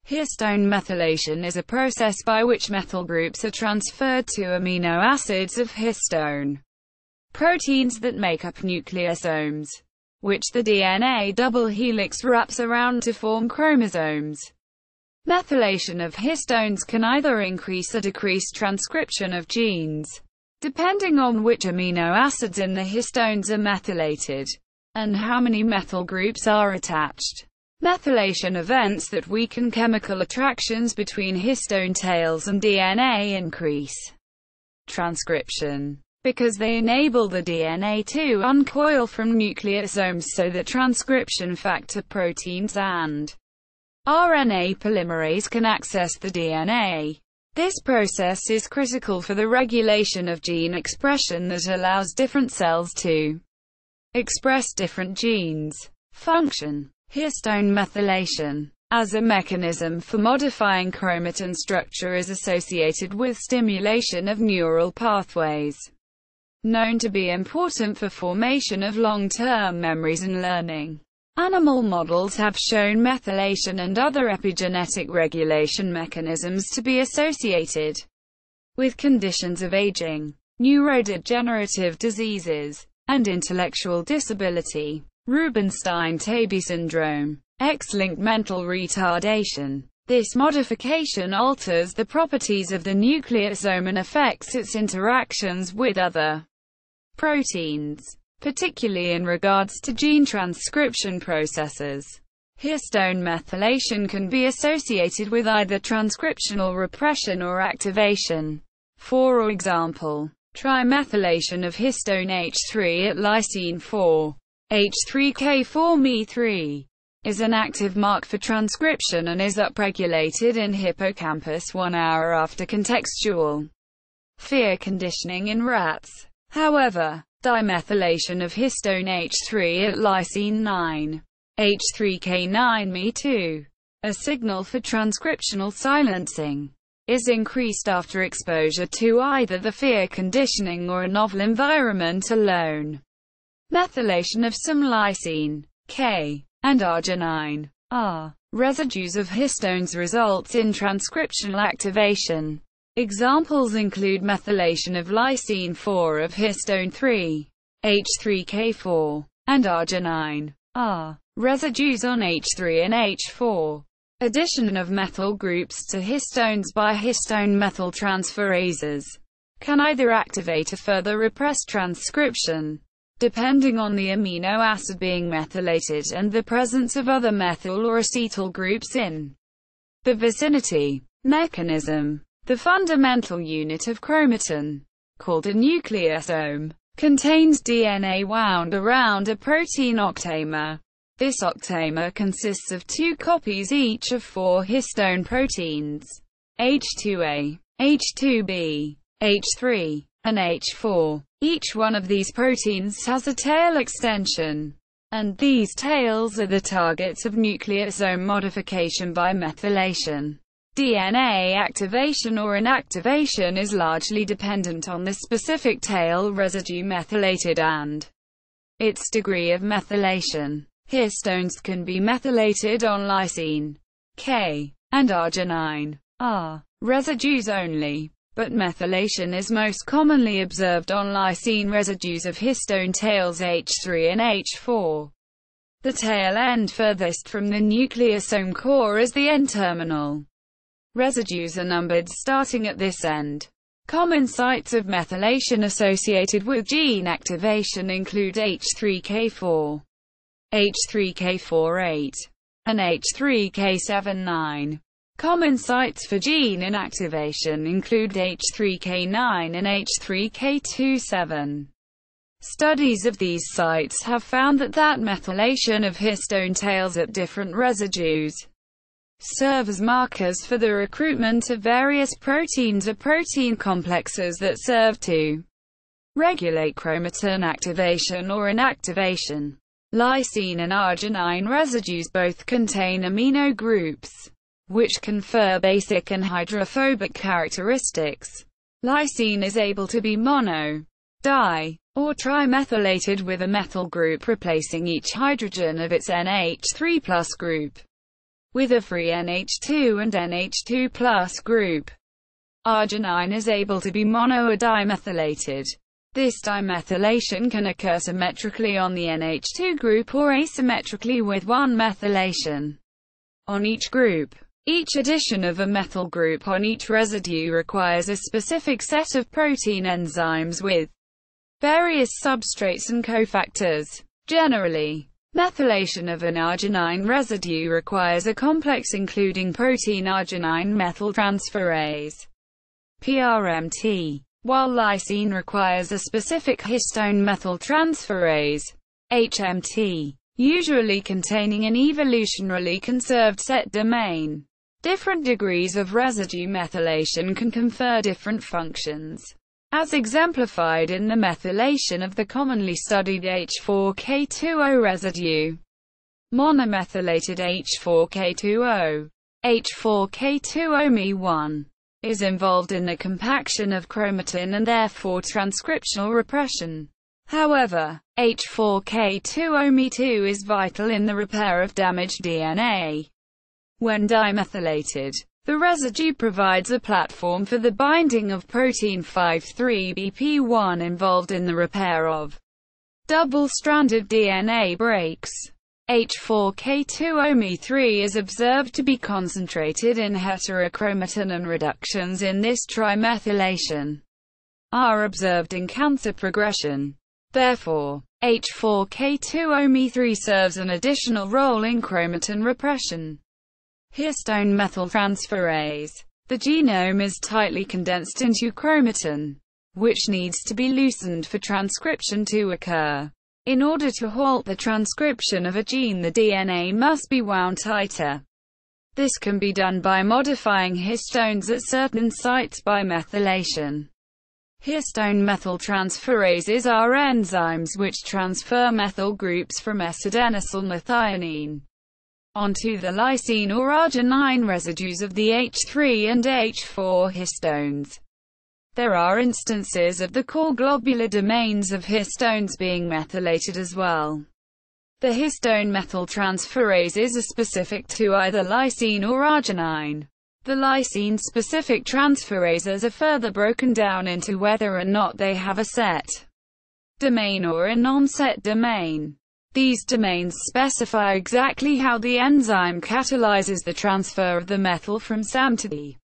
Histone methylation is a process by which methyl groups are transferred to amino acids of histone proteins that make up nucleosomes, which the DNA double helix wraps around to form chromosomes. Methylation of histones can either increase or decrease transcription of genes, depending on which amino acids in the histones are methylated, and how many methyl groups are attached. Methylation events that weaken chemical attractions between histone tails and DNA increase transcription, because they enable the DNA to uncoil from nucleosomes so that transcription factor proteins and RNA polymerase can access the DNA. This process is critical for the regulation of gene expression that allows different cells to express different genes. Function: histone methylation, as a mechanism for modifying chromatin structure, is associated with stimulation of neural pathways, known to be important for formation of long-term memories and learning. Animal models have shown methylation and other epigenetic regulation mechanisms to be associated with conditions of aging, neurodegenerative diseases, and intellectual disability. Rubinstein-Taybi syndrome, X-linked mental retardation. This modification alters the properties of the nucleosome and affects its interactions with other proteins, particularly in regards to gene transcription processes. Histone methylation can be associated with either transcriptional repression or activation. For example, trimethylation of histone H3 at lysine 4. H3K4Me3 is an active mark for transcription and is upregulated in hippocampus 1 hour after contextual fear conditioning in rats. However, dimethylation of histone H3 at lysine 9, H3K9Me2, a signal for transcriptional silencing, is increased after exposure to either the fear conditioning or a novel environment alone. Methylation of some lysine, K, and arginine, R, residues of histones results in transcriptional activation. Examples include methylation of lysine 4 of histone 3, H3K4, and arginine, R, residues on H3 and H4. Addition of methyl groups to histones by histone methyltransferases can either activate or further repress transcription, depending on the amino acid being methylated and the presence of other methyl or acetyl groups in the vicinity. Mechanism: the fundamental unit of chromatin, called a nucleosome, contains DNA wound around a protein octamer. This octamer consists of 2 copies each of 4 histone proteins, H2A, H2B, H3, and H4. Each one of these proteins has a tail extension, and these tails are the targets of nucleosome modification by methylation. DNA activation or inactivation is largely dependent on the specific tail residue methylated and its degree of methylation. Histones can be methylated on lysine, K, and arginine, R, residues only, but methylation is most commonly observed on lysine residues of histone tails H3 and H4. The tail end furthest from the nucleosome core is the N-terminal. Residues are numbered starting at this end. Common sites of methylation associated with gene activation include H3K4, H3K48, and H3K79. Common sites for gene inactivation include H3K9 and H3K27. Studies of these sites have found that methylation of histone tails at different residues serve as markers for the recruitment of various proteins or protein complexes that serve to regulate chromatin activation or inactivation. Lysine and arginine residues both contain amino groups, which confer basic and hydrophobic characteristics. Lysine is able to be mono, di, or trimethylated with a methyl group replacing each hydrogen of its NH3+ group, with a free NH2 and NH2+ group. Arginine is able to be mono or dimethylated. This dimethylation can occur symmetrically on the NH2 group or asymmetrically with one methylation on each group. Each addition of a methyl group on each residue requires a specific set of protein enzymes with various substrates and cofactors. Generally, methylation of an arginine residue requires a complex including protein arginine methyltransferase (PRMT), while lysine requires a specific histone methyltransferase (HMT), usually containing an evolutionarily conserved set domain. Different degrees of residue methylation can confer different functions, as exemplified in the methylation of the commonly studied H4K2O residue. Monomethylated H4K2O, H4K2O-Me1, is involved in the compaction of chromatin and therefore transcriptional repression. However, H4K2O-Me2 is vital in the repair of damaged DNA. When dimethylated, the residue provides a platform for the binding of protein 5,3-BP1 involved in the repair of double-stranded DNA breaks. H4K2O-Me3 is observed to be concentrated in heterochromatin, and reductions in this trimethylation are observed in cancer progression. Therefore, H4K2O-Me3 serves an additional role in chromatin repression. Histone methyltransferase. The genome is tightly condensed into chromatin, which needs to be loosened for transcription to occur. In order to halt the transcription of a gene, the DNA must be wound tighter. This can be done by modifying histones at certain sites by methylation. Histone methyltransferases are enzymes which transfer methyl groups from S-adenosyl methionine onto the lysine or arginine residues of the H3 and H4 histones. There are instances of the core globular domains of histones being methylated as well. The histone methyltransferases are specific to either lysine or arginine. The lysine-specific transferases are further broken down into whether or not they have a set domain or a non-set domain. These domains specify exactly how the enzyme catalyzes the transfer of the methyl from SAM to the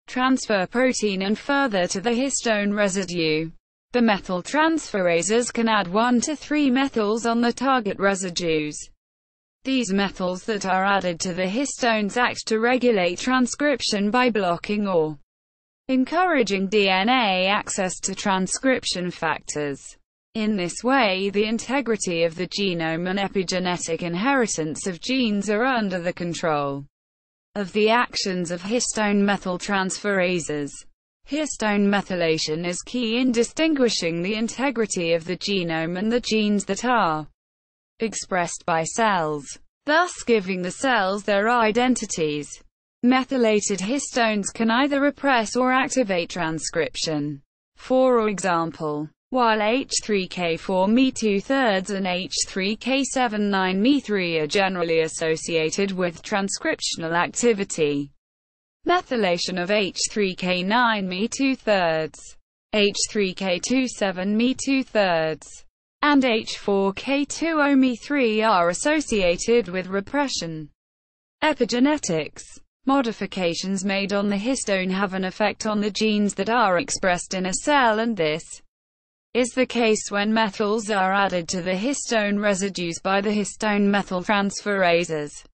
transfer protein and further to the histone residue. The methyltransferases can add 1 to 3 methyls on the target residues. These methyls that are added to the histones act to regulate transcription by blocking or encouraging DNA access to transcription factors. In this way, the integrity of the genome and epigenetic inheritance of genes are under the control of the actions of histone methyltransferases. Histone methylation is key in distinguishing the integrity of the genome and the genes that are expressed by cells, thus giving the cells their identities. Methylated histones can either repress or activate transcription. For example, while H3K4-Me2/3 and H3K7-9-Me3 are generally associated with transcriptional activity, methylation of H3K9-Me2/3, H3K27-Me2/3, and H4K2O-Me3 are associated with repression. Epigenetics. Modifications made on the histone have an effect on the genes that are expressed in a cell, and this is the case when methyls are added to the histone residues by the histone methyltransferases.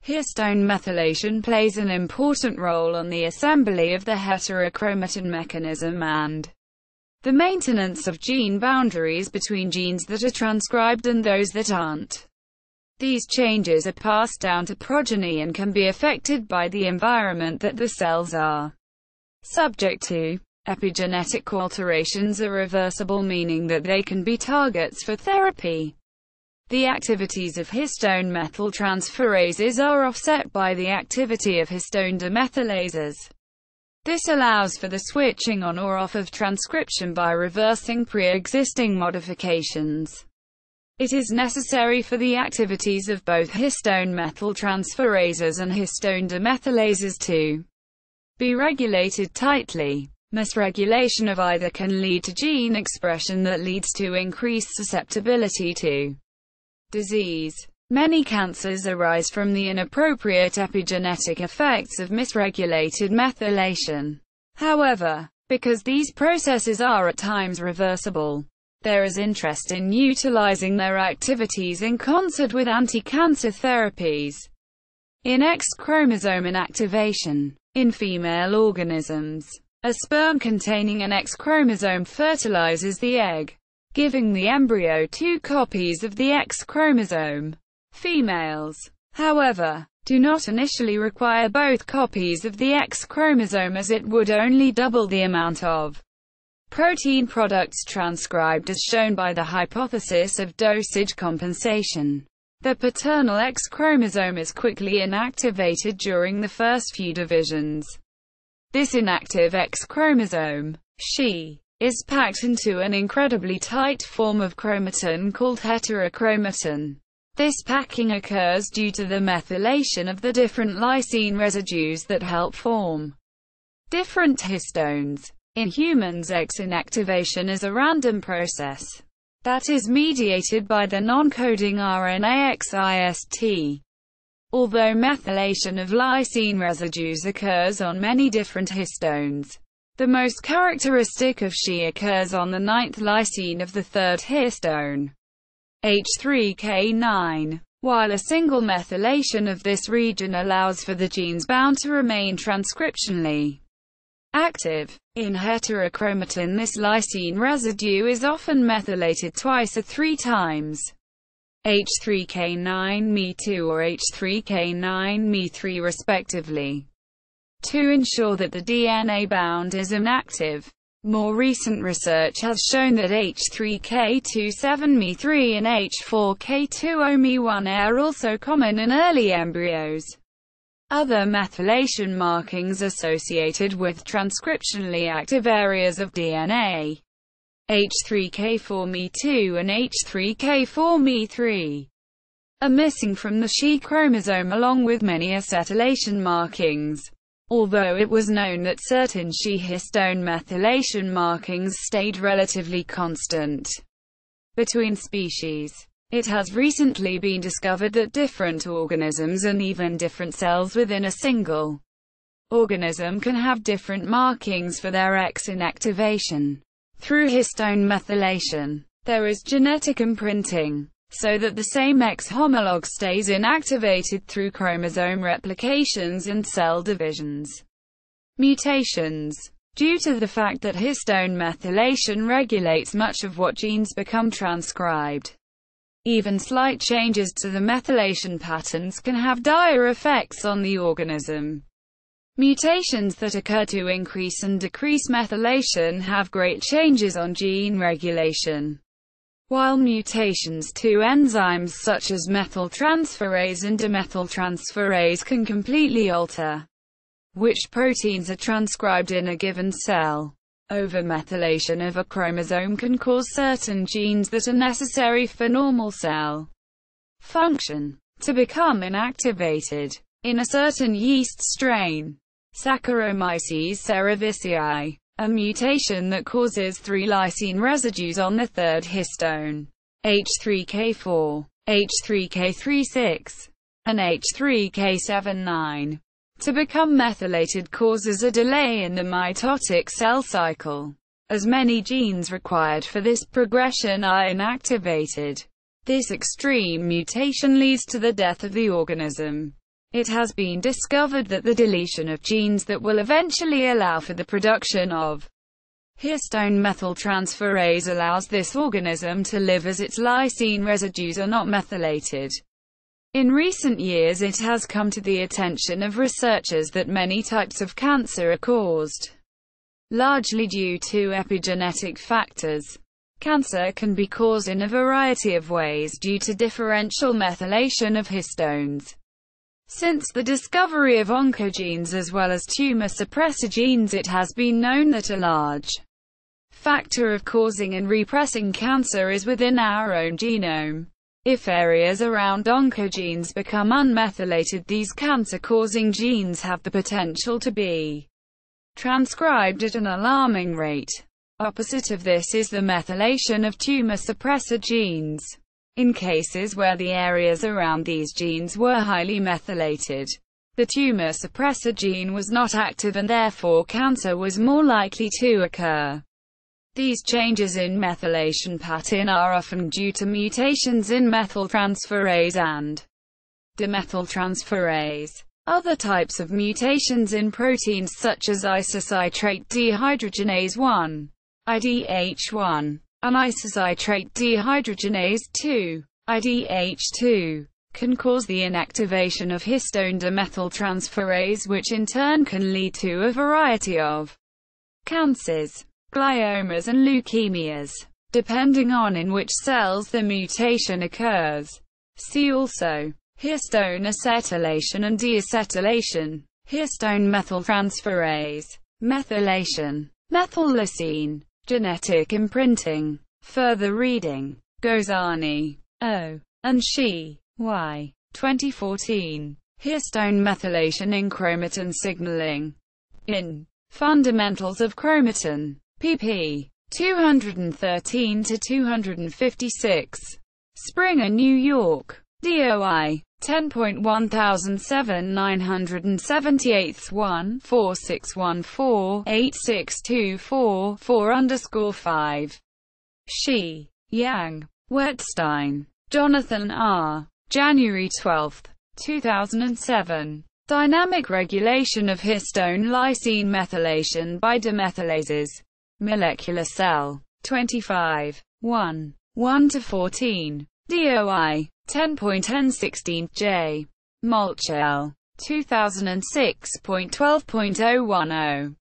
Histone methylation plays an important role on the assembly of the heterochromatin mechanism and the maintenance of gene boundaries between genes that are transcribed and those that aren't. These changes are passed down to progeny and can be affected by the environment that the cells are subject to. Epigenetic alterations are reversible, meaning that they can be targets for therapy. The activities of histone methyltransferases are offset by the activity of histone demethylases. This allows for the switching on or off of transcription by reversing pre-existing modifications. It is necessary for the activities of both histone methyltransferases and histone demethylases to be regulated tightly. Misregulation of either can lead to gene expression that leads to increased susceptibility to disease. Many cancers arise from the inappropriate epigenetic effects of misregulated methylation. However, because these processes are at times reversible, there is interest in utilizing their activities in concert with anti-cancer therapies. In X chromosome inactivation. In female organisms, a sperm containing an X chromosome fertilizes the egg, giving the embryo 2 copies of the X chromosome. Females, however, do not initially require both copies of the X chromosome, as it would only double the amount of protein products transcribed, as shown by the hypothesis of dosage compensation. The paternal X chromosome is quickly inactivated during the first few divisions. This inactive X chromosome, She, is packed into an incredibly tight form of chromatin called heterochromatin. This packing occurs due to the methylation of the different lysine residues that help form different histones. In humans, X inactivation is a random process that is mediated by the non-coding RNA Xist. Although methylation of lysine residues occurs on many different histones, the most characteristic of She occurs on the 9th lysine of the 3rd histone, H3K9. While a single methylation of this region allows for the genes bound to remain transcriptionally active. In heterochromatin, this lysine residue is often methylated twice or 3 times, H3K9Me2 or H3K9Me3 respectively, to ensure that the DNA bound is inactive. More recent research has shown that H3K27Me3 and H4K20Me1 are also common in early embryos. Other methylation markings associated with transcriptionally active areas of DNA, H3K4Me2 and H3K4Me3, are missing from the She chromosome along with many acetylation markings. Although it was known that certain She histone methylation markings stayed relatively constant between species, it has recently been discovered that different organisms and even different cells within a single organism can have different markings for their X inactivation. Through histone methylation, there is genetic imprinting, so that the same X homolog stays inactivated through chromosome replications and cell divisions. Mutations. Due to the fact that histone methylation regulates much of what genes become transcribed, even slight changes to the methylation patterns can have dire effects on the organism. Mutations that occur to increase and decrease methylation have great changes on gene regulation, while mutations to enzymes such as methyltransferase and demethyltransferase can completely alter which proteins are transcribed in a given cell. Overmethylation of a chromosome can cause certain genes that are necessary for normal cell function to become inactivated. In a certain yeast strain, Saccharomyces cerevisiae, a mutation that causes 3 lysine residues on the 3rd histone, H3K4, H3K36, and H3K79, to become methylated causes a delay in the mitotic cell cycle, as many genes required for this progression are inactivated. This extreme mutation leads to the death of the organism. It has been discovered that the deletion of genes that will eventually allow for the production of histone methyltransferase allows this organism to live as its lysine residues are not methylated. In recent years, it has come to the attention of researchers that many types of cancer are caused largely due to epigenetic factors. Cancer can be caused in a variety of ways due to differential methylation of histones. Since the discovery of oncogenes as well as tumor suppressor genes, it has been known that a large factor of causing and repressing cancer is within our own genome. If areas around oncogenes become unmethylated, these cancer-causing genes have the potential to be transcribed at an alarming rate. Opposite of this is the methylation of tumor suppressor genes. In cases where the areas around these genes were highly methylated, the tumor suppressor gene was not active and therefore cancer was more likely to occur. These changes in methylation pattern are often due to mutations in methyltransferase and demethyltransferase. Other types of mutations in proteins such as isocitrate dehydrogenase 1, IDH1, and isocitrate dehydrogenase 2, IDH2, can cause the inactivation of histone demethyltransferase, which in turn can lead to a variety of cancers, gliomas and leukemias, depending on in which cells the mutation occurs. See also histone acetylation and deacetylation, histone methyltransferase, methylation, methyllysine, genetic imprinting. Further reading: Gozani, O. and Shi, Y. 2014. Histone methylation in chromatin signaling. In Fundamentals of Chromatin. pp. 213-256. Springer, New York. DOI 10.1707978 1-4614-8624-4_5. Shi, Yang, Wettstein, Jonathan R. January 12, 2007. Dynamic regulation of histone lysine methylation by demethylases. Molecular Cell. 25. 1. 1-14. DOI 10.1016. J. Molchel. 2006.12.010.